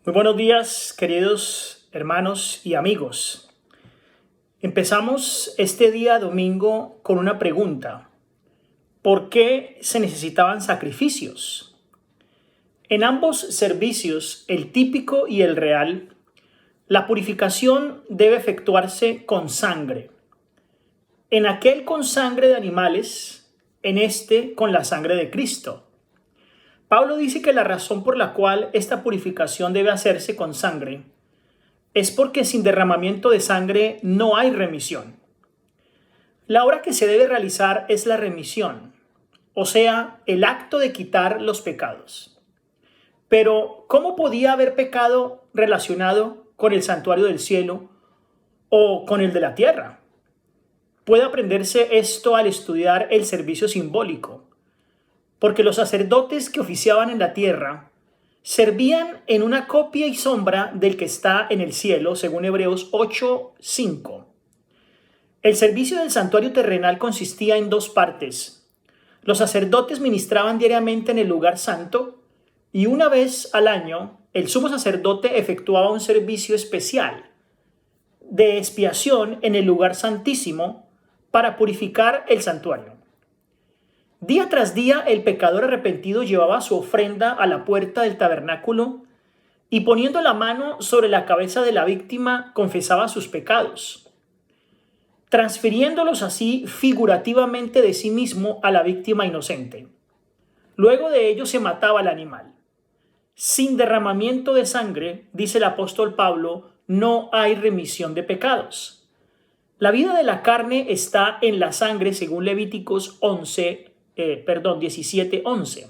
Muy buenos días, queridos hermanos y amigos. Empezamos este día domingo con una pregunta. ¿Por qué se necesitaban sacrificios? En ambos servicios, el típico y el real, la purificación debe efectuarse con sangre. En aquel con sangre de animales, en este con la sangre de Cristo. Pablo dice que la razón por la cual esta purificación debe hacerse con sangre es porque sin derramamiento de sangre no hay remisión. La obra que se debe realizar es la remisión, o sea, el acto de quitar los pecados. Pero, ¿cómo podía haber pecado relacionado con el santuario del cielo o con el de la tierra? Puede aprenderse esto al estudiar el servicio simbólico, porque los sacerdotes que oficiaban en la tierra servían en una copia y sombra del que está en el cielo, según Hebreos 8:5. El servicio del santuario terrenal consistía en dos partes. Los sacerdotes ministraban diariamente en el lugar santo y una vez al año el sumo sacerdote efectuaba un servicio especial de expiación en el lugar santísimo para purificar el santuario. Día tras día el pecador arrepentido llevaba su ofrenda a la puerta del tabernáculo y poniendo la mano sobre la cabeza de la víctima confesaba sus pecados, transfiriéndolos así figurativamente de sí mismo a la víctima inocente. Luego de ello se mataba al animal. Sin derramamiento de sangre, dice el apóstol Pablo, no hay remisión de pecados. La vida de la carne está en la sangre según Levíticos 17:11.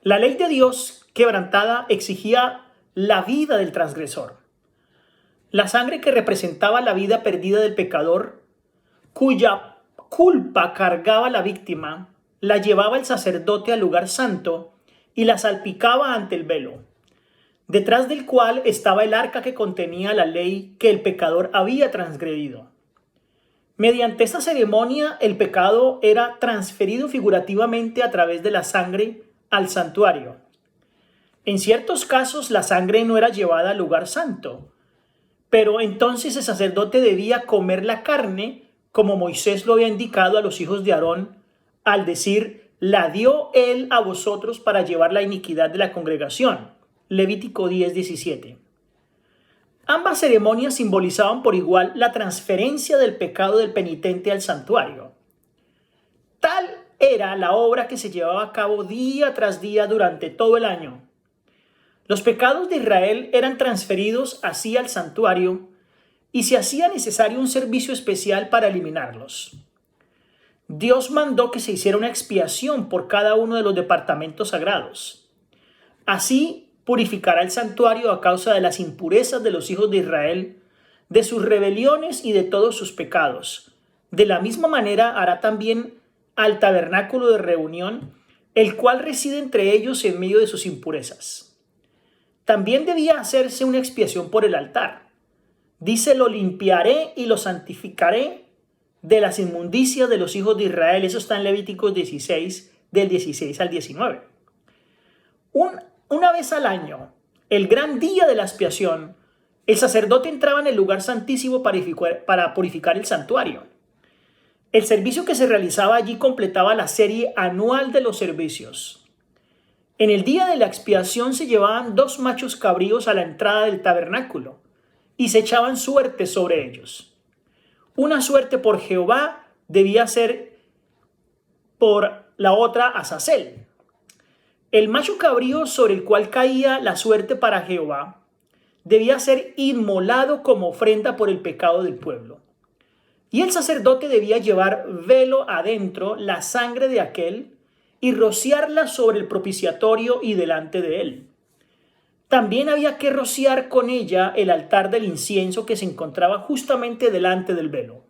La ley de Dios quebrantada exigía la vida del transgresor. La sangre que representaba la vida perdida del pecador, cuya culpa cargaba la víctima, la llevaba el sacerdote al lugar santo y la salpicaba ante el velo, detrás del cual estaba el arca que contenía la ley que el pecador había transgredido. Mediante esta ceremonia, el pecado era transferido figurativamente a través de la sangre al santuario. En ciertos casos, la sangre no era llevada al lugar santo, pero entonces el sacerdote debía comer la carne, como Moisés lo había indicado a los hijos de Aarón, al decir, la dio él a vosotros para llevar la iniquidad de la congregación. Levítico 10:17. Ambas ceremonias simbolizaban por igual la transferencia del pecado del penitente al santuario. Tal era la obra que se llevaba a cabo día tras día durante todo el año. Los pecados de Israel eran transferidos así al santuario y se hacía necesario un servicio especial para eliminarlos. Dios mandó que se hiciera una expiación por cada uno de los departamentos sagrados. Así purificará el santuario a causa de las impurezas de los hijos de Israel, de sus rebeliones y de todos sus pecados. De la misma manera hará también al tabernáculo de reunión, el cual reside entre ellos en medio de sus impurezas. También debía hacerse una expiación por el altar. Dice, lo limpiaré y lo santificaré de las inmundicias de los hijos de Israel. Eso está en Levíticos 16, del 16 al 19. Una vez al año, el gran día de la expiación, el sacerdote entraba en el lugar santísimo para purificar el santuario. El servicio que se realizaba allí completaba la serie anual de los servicios. En el día de la expiación se llevaban 2 machos cabríos a la entrada del tabernáculo y se echaban suertes sobre ellos. Una suerte por Jehová debía ser por la otra Azazel. El macho cabrío sobre el cual caía la suerte para Jehová debía ser inmolado como ofrenda por el pecado del pueblo. Y el sacerdote debía llevar velo adentro la sangre de aquel y rociarla sobre el propiciatorio y delante de él. También había que rociar con ella el altar del incienso que se encontraba justamente delante del velo.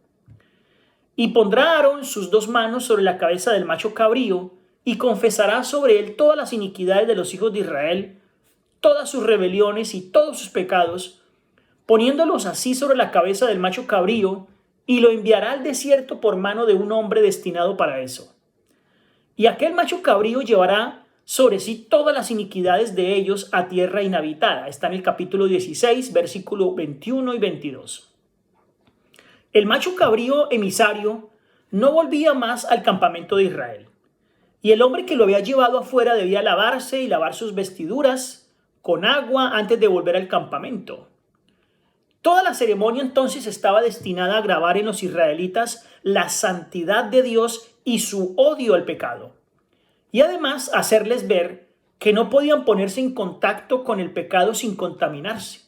Y pondrá Aarón sus 2 manos sobre la cabeza del macho cabrío y confesará sobre él todas las iniquidades de los hijos de Israel, todas sus rebeliones y todos sus pecados, poniéndolos así sobre la cabeza del macho cabrío, y lo enviará al desierto por mano de un hombre destinado para eso. Y aquel macho cabrío llevará sobre sí todas las iniquidades de ellos a tierra inhabitada. Está en el capítulo 16, versículo 21 y 22. El macho cabrío emisario no volvía más al campamento de Israel, y el hombre que lo había llevado afuera debía lavarse y lavar sus vestiduras con agua antes de volver al campamento. Toda la ceremonia entonces estaba destinada a grabar en los israelitas la santidad de Dios y su odio al pecado, y además hacerles ver que no podían ponerse en contacto con el pecado sin contaminarse.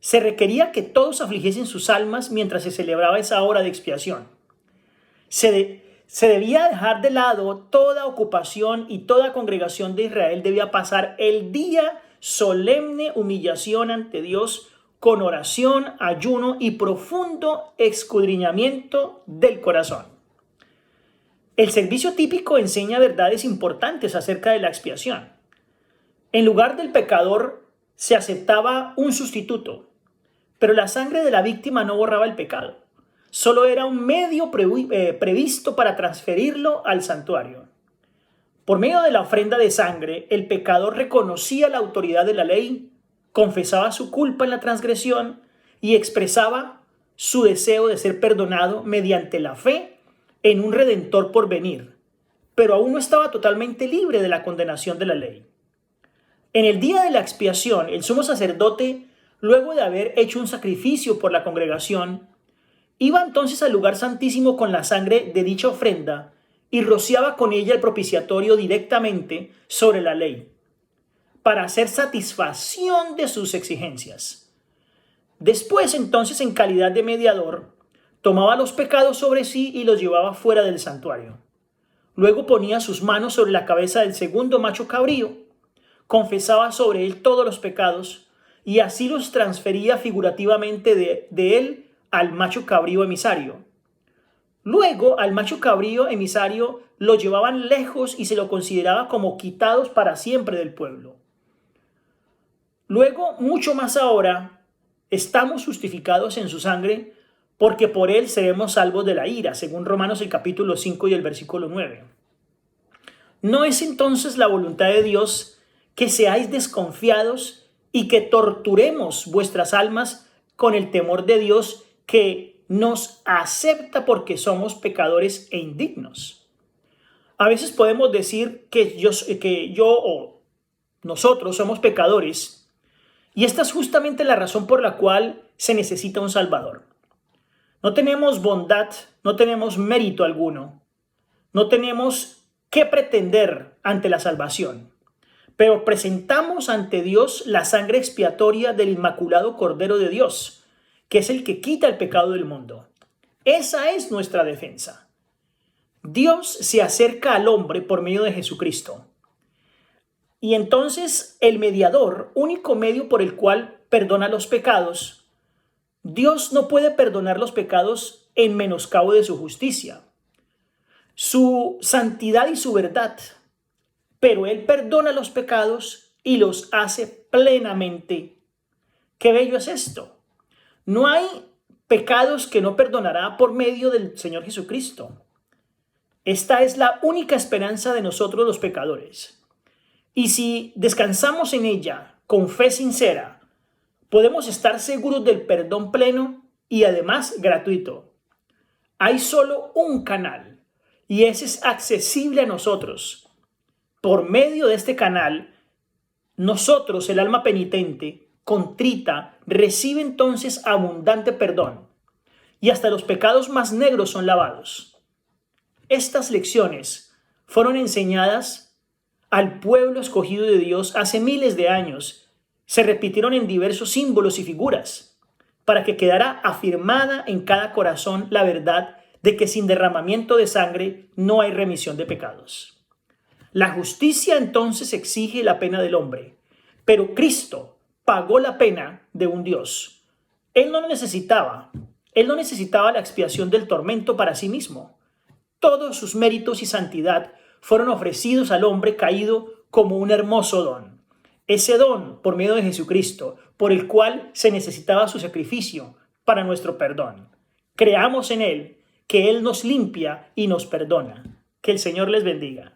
Se requería que todos afligiesen sus almas mientras se celebraba esa hora de expiación. Se debía dejar de lado toda ocupación, y toda congregación de Israel debía pasar el día solemne humillación ante Dios con oración, ayuno y profundo escudriñamiento del corazón. El servicio típico enseña verdades importantes acerca de la expiación. En lugar del pecador se aceptaba un sustituto, pero la sangre de la víctima no borraba el pecado. Solo era un medio previsto para transferirlo al santuario. Por medio de la ofrenda de sangre, el pecador reconocía la autoridad de la ley, confesaba su culpa en la transgresión y expresaba su deseo de ser perdonado mediante la fe en un redentor por venir, pero aún no estaba totalmente libre de la condenación de la ley. En el día de la expiación, el sumo sacerdote, luego de haber hecho un sacrificio por la congregación, iba entonces al lugar santísimo con la sangre de dicha ofrenda y rociaba con ella el propiciatorio directamente sobre la ley, para hacer satisfacción de sus exigencias. Después, entonces, en calidad de mediador, tomaba los pecados sobre sí y los llevaba fuera del santuario. Luego ponía sus manos sobre la cabeza del segundo macho cabrío, confesaba sobre él todos los pecados y así los transfería figurativamente de él al macho cabrío emisario. Luego, al macho cabrío emisario lo llevaban lejos y se lo consideraba como quitados para siempre del pueblo. Luego, mucho más ahora, estamos justificados en su sangre, porque por él seremos salvos de la ira, según Romanos el capítulo 5 y el versículo 9. ¿No es entonces la voluntad de Dios que seáis desconfiados y que torturemos vuestras almas con el temor de Dios que nos acepta porque somos pecadores e indignos? A veces podemos decir que yo o nosotros somos pecadores, y esta es justamente la razón por la cual se necesita un Salvador. No tenemos bondad, no tenemos mérito alguno, no tenemos qué pretender ante la salvación, pero presentamos ante Dios la sangre expiatoria del Inmaculado Cordero de Dios, que es el que quita el pecado del mundo. Esa es nuestra defensa. Dios se acerca al hombre por medio de Jesucristo. Y entonces el mediador, único medio por el cual perdona los pecados, Dios no puede perdonar los pecados en menoscabo de su justicia, su santidad y su verdad, pero Él perdona los pecados y los hace plenamente. ¡Qué bello es esto! No hay pecados que no perdonará por medio del Señor Jesucristo. Esta es la única esperanza de nosotros los pecadores. Y si descansamos en ella con fe sincera, podemos estar seguros del perdón pleno y además gratuito. Hay solo un canal y ese es accesible a nosotros. Por medio de este canal, nosotros, el alma penitente, contrita, recibe entonces abundante perdón y hasta los pecados más negros son lavados. Estas lecciones fueron enseñadas al pueblo escogido de Dios hace miles de años. Se repitieron en diversos símbolos y figuras para que quedara afirmada en cada corazón la verdad de que sin derramamiento de sangre no hay remisión de pecados. La justicia entonces exige la pena del hombre, pero Cristo pagó la pena de un Dios. Él no necesitaba la expiación del tormento para sí mismo. Todos sus méritos y santidad fueron ofrecidos al hombre caído como un hermoso don. Ese don por medio de Jesucristo, por el cual se necesitaba su sacrificio para nuestro perdón. Creamos en Él, que Él nos limpia y nos perdona. Que el Señor les bendiga.